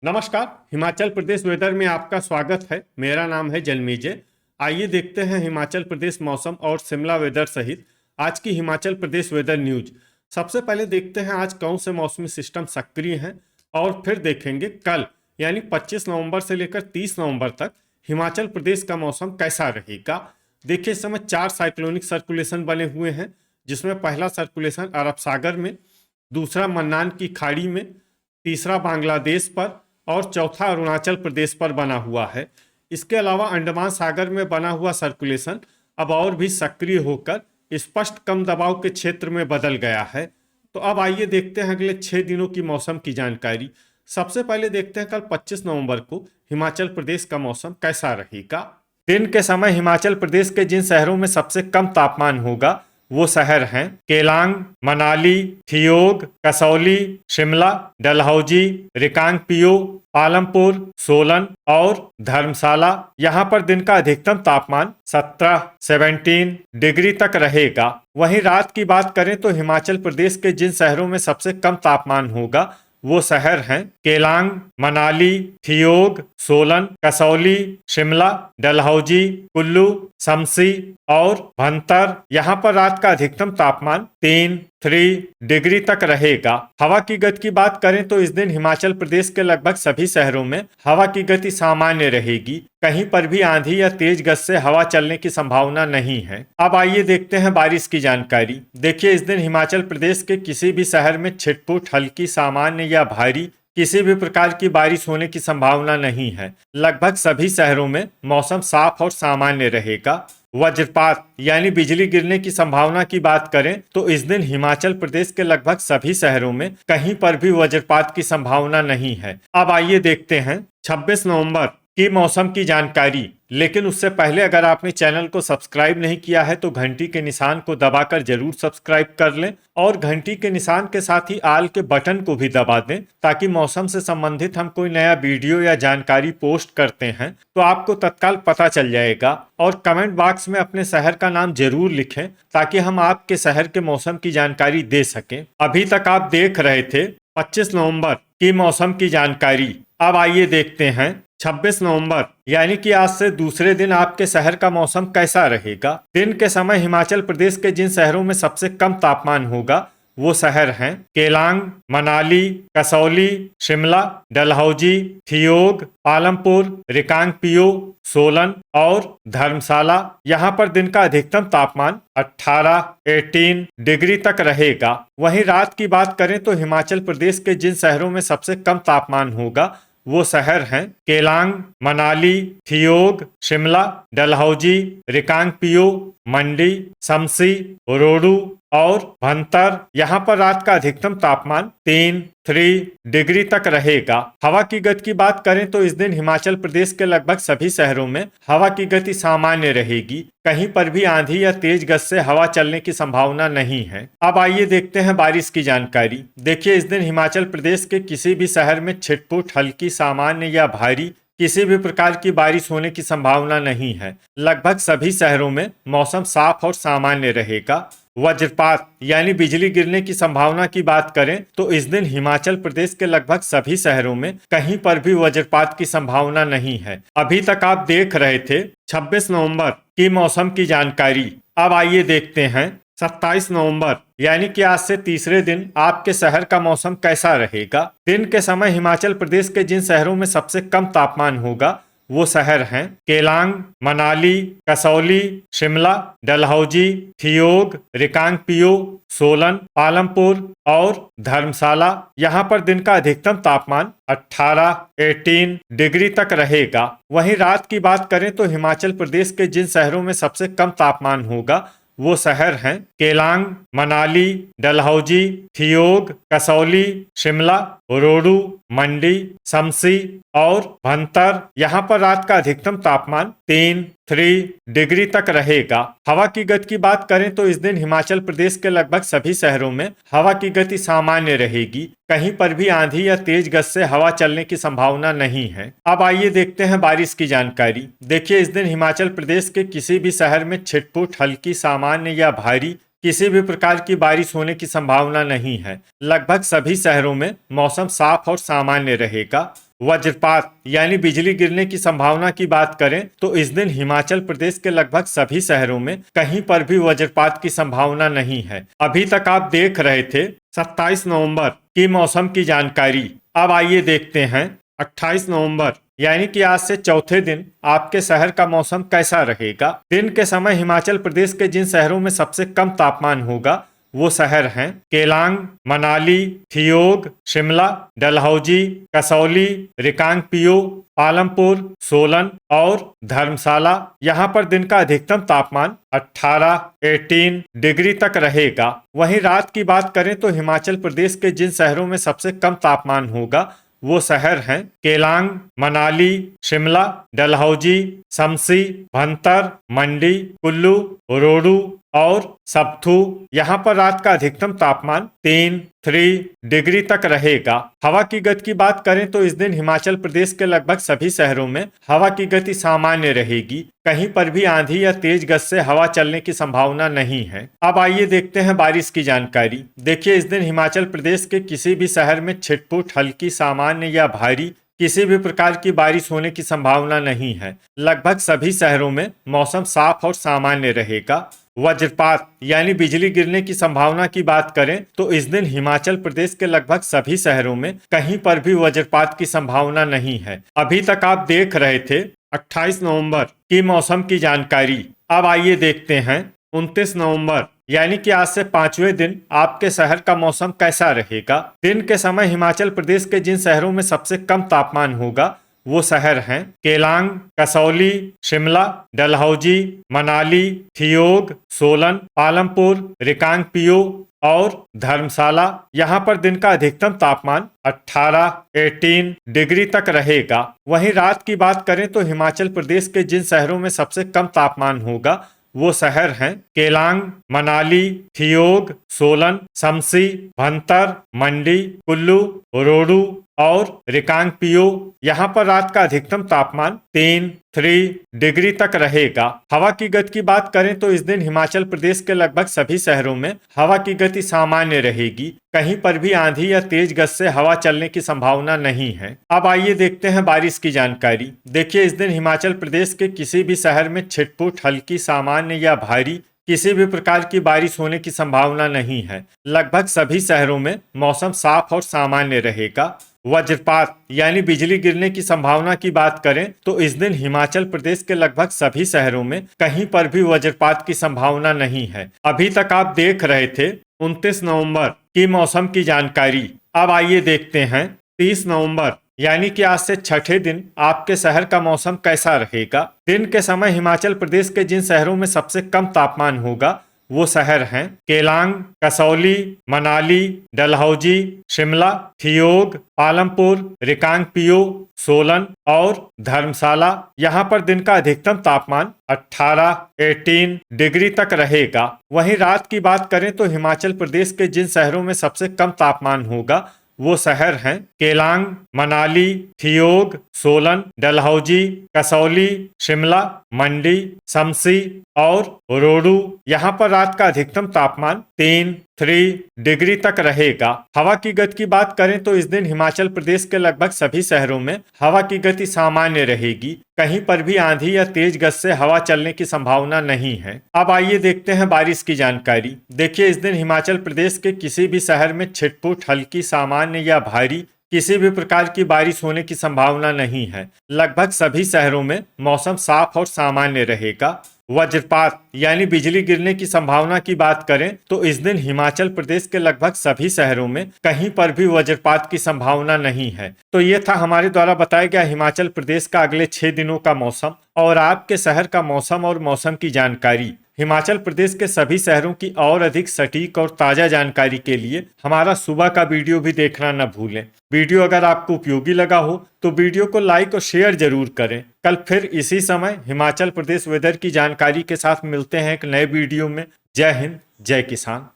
नमस्कार। हिमाचल प्रदेश वेदर में आपका स्वागत है। मेरा नाम है जन्मेजय। आइए देखते हैं हिमाचल प्रदेश मौसम और शिमला वेदर सहित आज की हिमाचल प्रदेश वेदर न्यूज। सबसे पहले देखते हैं आज कौन से मौसमी सिस्टम सक्रिय हैं और फिर देखेंगे कल यानी 25 नवंबर से लेकर 30 नवंबर तक हिमाचल प्रदेश का मौसम कैसा रहेगा। देखिए, इस समय 4 साइक्लोनिक सर्कुलेशन बने हुए हैं, जिसमें पहला सर्कुलेशन अरब सागर में, दूसरा मन्नान की खाड़ी में, तीसरा बांग्लादेश पर और चौथा अरुणाचल प्रदेश पर बना हुआ है। इसके अलावा अंडमान सागर में बना हुआ सर्कुलेशन अब और भी सक्रिय होकर स्पष्ट कम दबाव के क्षेत्र में बदल गया है। तो अब आइए देखते हैं अगले 6 दिनों की मौसम की जानकारी। सबसे पहले देखते हैं कल 25 नवंबर को हिमाचल प्रदेश का मौसम कैसा रहेगा। दिन के समय हिमाचल प्रदेश के जिन शहरों में सबसे कम तापमान होगा वो शहर हैं केलांग, मनाली, थियोग, कसौली, शिमला, डलहौजी, रिकांगपिओ, पालमपुर, सोलन और धर्मशाला। यहाँ पर दिन का अधिकतम तापमान 17 डिग्री तक रहेगा। वहीं रात की बात करें तो हिमाचल प्रदेश के जिन शहरों में सबसे कम तापमान होगा वो शहर हैं केलांग, मनाली, थियोग, सोलन, कसौली, शिमला, डलहौजी, कुल्लू, शमसी और भंतर। यहाँ पर रात का अधिकतम तापमान 3 डिग्री तक रहेगा। हवा की गति की बात करें तो इस दिन हिमाचल प्रदेश के लगभग सभी शहरों में हवा की गति सामान्य रहेगी। कहीं पर भी आंधी या तेज गति से हवा चलने की संभावना नहीं है। अब आइए देखते हैं बारिश की जानकारी। देखिए, इस दिन हिमाचल प्रदेश के किसी भी शहर में छिटपुट, हल्की, सामान्य या भारी किसी भी प्रकार की बारिश होने की संभावना नहीं है। लगभग सभी शहरों में मौसम साफ और सामान्य रहेगा। वज्रपात यानी बिजली गिरने की संभावना की बात करें तो इस दिन हिमाचल प्रदेश के लगभग सभी शहरों में कहीं पर भी वज्रपात की संभावना नहीं है। अब आइए देखते हैं 26 नवंबर की मौसम की जानकारी। लेकिन उससे पहले अगर आपने चैनल को सब्सक्राइब नहीं किया है तो घंटी के निशान को दबाकर जरूर सब्सक्राइब कर लें और घंटी के निशान के साथ ही आल के बटन को भी दबा दें, ताकि मौसम से संबंधित हम कोई नया वीडियो या जानकारी पोस्ट करते हैं तो आपको तत्काल पता चल जाएगा। और कमेंट बॉक्स में अपने शहर का नाम जरूर लिखें ताकि हम आपके शहर के मौसम की जानकारी दे सकें। अभी तक आप देख रहे थे 25 नवंबर की मौसम की जानकारी। अब आइए देखते हैं 26 नवंबर यानी कि आज से दूसरे दिन आपके शहर का मौसम कैसा रहेगा। दिन के समय हिमाचल प्रदेश के जिन शहरों में सबसे कम तापमान होगा वो शहर हैं केलांग, मनाली, कसौली, शिमला, डलहौजी, थियोग, पालमपुर, रिकांगपिओ, सोलन और धर्मशाला। यहाँ पर दिन का अधिकतम तापमान 18 डिग्री तक रहेगा। वहीं रात की बात करें तो हिमाचल प्रदेश के जिन शहरों में सबसे कम तापमान होगा वो शहर हैं केलांग, मनाली, थियोग, शिमला, डलहौजी, रिकांगपिओ, मंडी, शमसी, रोडू और भंतर। यहाँ पर रात का अधिकतम तापमान 3 डिग्री तक रहेगा। हवा की गति की बात करें तो इस दिन हिमाचल प्रदेश के लगभग सभी शहरों में हवा की गति सामान्य रहेगी। कहीं पर भी आंधी या तेज गति से हवा चलने की संभावना नहीं है। अब आइए देखते हैं बारिश की जानकारी। देखिए, इस दिन हिमाचल प्रदेश के किसी भी शहर में छिटपुट, हल्की, सामान्य या भारी किसी भी प्रकार की बारिश होने की संभावना नहीं है। लगभग सभी शहरों में मौसम साफ और सामान्य रहेगा। वज्रपात यानी बिजली गिरने की संभावना की बात करें तो इस दिन हिमाचल प्रदेश के लगभग सभी शहरों में कहीं पर भी वज्रपात की संभावना नहीं है। अभी तक आप देख रहे थे 26 नवंबर की मौसम की जानकारी। अब आइए देखते हैं 27 नवंबर यानी कि आज से तीसरे दिन आपके शहर का मौसम कैसा रहेगा। दिन के समय हिमाचल प्रदेश के जिन शहरों में सबसे कम तापमान होगा वो शहर हैं केलांग, मनाली, कसौली, शिमला, डलहौजी, थियोग, रिकांगपिओ, सोलन, पालमपुर और धर्मशाला। यहाँ पर दिन का अधिकतम तापमान 18 डिग्री तक रहेगा। वहीं रात की बात करें तो हिमाचल प्रदेश के जिन शहरों में सबसे कम तापमान होगा वो शहर हैं केलांग, मनाली, डलहौजी, थियोग, कसौली, शिमला, रोडू, मंडी, शमसी और भंतर। यहाँ पर रात का अधिकतम तापमान 3 डिग्री तक रहेगा। हवा की गति की बात करें तो इस दिन हिमाचल प्रदेश के लगभग सभी शहरों में हवा की गति सामान्य रहेगी। कहीं पर भी आंधी या तेज गति से हवा चलने की संभावना नहीं है। अब आइए देखते हैं बारिश की जानकारी। देखिए, इस दिन हिमाचल प्रदेश के किसी भी शहर में छिटपुट, हल्की, सामान्य या भारी किसी भी प्रकार की बारिश होने की संभावना नहीं है। लगभग सभी शहरों में मौसम साफ और सामान्य रहेगा। वज्रपात यानी बिजली गिरने की संभावना की बात करें तो इस दिन हिमाचल प्रदेश के लगभग सभी शहरों में कहीं पर भी वज्रपात की संभावना नहीं है। अभी तक आप देख रहे थे 27 नवंबर की मौसम की जानकारी। अब आइए देखते हैं 28 नवंबर यानी कि आज से चौथे दिन आपके शहर का मौसम कैसा रहेगा। दिन के समय हिमाचल प्रदेश के जिन शहरों में सबसे कम तापमान होगा वो शहर हैं केलांग, मनाली, ठियोग, शिमला, डलहौजी, कसौली, रिकांगपिओ, पालमपुर, सोलन और धर्मशाला। यहाँ पर दिन का अधिकतम तापमान 18 डिग्री तक रहेगा। वहीं रात की बात करें तो हिमाचल प्रदेश के जिन शहरों में सबसे कम तापमान होगा वो शहर हैं केलांग, मनाली, शिमला, डलहौजी, शमसी, भंतर, मंडी, कुल्लू, रोडू और सबथू। यहाँ पर रात का अधिकतम तापमान 3 डिग्री तक रहेगा। हवा की गति की बात करें तो इस दिन हिमाचल प्रदेश के लगभग सभी शहरों में हवा की गति सामान्य रहेगी। कहीं पर भी आंधी या तेज गति से हवा चलने की संभावना नहीं है। अब आइए देखते हैं बारिश की जानकारी। देखिए इस दिन हिमाचल प्रदेश के किसी भी शहर में छिटपुट, हल्की, सामान्य या भारी किसी भी प्रकार की बारिश होने की संभावना नहीं है। लगभग सभी शहरों में मौसम साफ और सामान्य रहेगा। वज्रपात यानी बिजली गिरने की संभावना की बात करें तो इस दिन हिमाचल प्रदेश के लगभग सभी शहरों में कहीं पर भी वज्रपात की संभावना नहीं है। अभी तक आप देख रहे थे 28 नवंबर की मौसम की जानकारी। अब आइए देखते हैं 29 नवंबर यानी कि आज से 5वें दिन आपके शहर का मौसम कैसा रहेगा। दिन के समय हिमाचल प्रदेश के जिन शहरों में सबसे कम तापमान होगा वो शहर हैं केलांग, कसौली, शिमला, डलहौजी, मनाली, ठियोग, सोलन, पालमपुर, रिकांगपिओ और धर्मशाला। यहाँ पर दिन का अधिकतम तापमान 18 डिग्री तक रहेगा। वहीं रात की बात करें तो हिमाचल प्रदेश के जिन शहरों में सबसे कम तापमान होगा वो शहर हैं केलांग, मनाली, ठियोग, सोलन, शमसी, भंतर, मंडी, कुल्लू, रोडू और रिकांगपिओ। यहाँ पर रात का अधिकतम तापमान 3 डिग्री तक रहेगा। हवा की गति की बात करें तो इस दिन हिमाचल प्रदेश के लगभग सभी शहरों में हवा की गति सामान्य रहेगी। कहीं पर भी आंधी या तेज गति से हवा चलने की संभावना नहीं है। अब आइए देखते हैं बारिश की जानकारी। देखिए इस दिन हिमाचल प्रदेश के किसी भी शहर में छिटपुट, हल्की, सामान्य या भारी किसी भी प्रकार की बारिश होने की संभावना नहीं है। लगभग सभी शहरों में मौसम साफ और सामान्य रहेगा। वज्रपात यानी बिजली गिरने की संभावना की बात करें तो इस दिन हिमाचल प्रदेश के लगभग सभी शहरों में कहीं पर भी वज्रपात की संभावना नहीं है। अभी तक आप देख रहे थे 29 नवंबर की मौसम की जानकारी। अब आइए देखते हैं 30 नवंबर यानी कि आज से छठे दिन आपके शहर का मौसम कैसा रहेगा। दिन के समय हिमाचल प्रदेश के जिन शहरों में सबसे कम तापमान होगा वो शहर हैं केलांग, कसौली, मनाली, डलहौजी, शिमला, ठियोग, पालमपुर, रिकांगपिओ, सोलन और धर्मशाला। यहाँ पर दिन का अधिकतम तापमान 18 डिग्री तक रहेगा। वहीं रात की बात करें तो हिमाचल प्रदेश के जिन शहरों में सबसे कम तापमान होगा वो शहर हैं केलांग, मनाली, ठियोग, सोलन, डलहौजी, कसौली, शिमला, मंडी, शमसी और रोडू। यहाँ पर रात का अधिकतम तापमान 3 डिग्री तक रहेगा। हवा की गति की बात करें तो इस दिन हिमाचल प्रदेश के लगभग सभी शहरों में हवा की गति सामान्य रहेगी। कहीं पर भी आंधी या तेज गति से हवा चलने की संभावना नहीं है। अब आइए देखते हैं बारिश की जानकारी। देखिए इस दिन हिमाचल प्रदेश के किसी भी शहर में छिटपुट, हल्की, सामान्य या भारी किसी भी प्रकार की बारिश होने की संभावना नहीं है। लगभग सभी शहरों में मौसम साफ और सामान्य रहेगा। वज्रपात यानी बिजली गिरने की संभावना की बात करें तो इस दिन हिमाचल प्रदेश के लगभग सभी शहरों में कहीं पर भी वज्रपात की संभावना नहीं है। तो ये था हमारे द्वारा बताया गया हिमाचल प्रदेश का अगले 6 दिनों का मौसम और आपके शहर का मौसम और मौसम की जानकारी। हिमाचल प्रदेश के सभी शहरों की और अधिक सटीक और ताज़ा जानकारी के लिए हमारा सुबह का वीडियो भी देखना न भूलें। वीडियो अगर आपको उपयोगी लगा हो तो वीडियो को लाइक और शेयर जरूर करें। कल फिर इसी समय हिमाचल प्रदेश वेदर की जानकारी के साथ मिलते हैं एक नए वीडियो में। जय हिंद, जय किसान।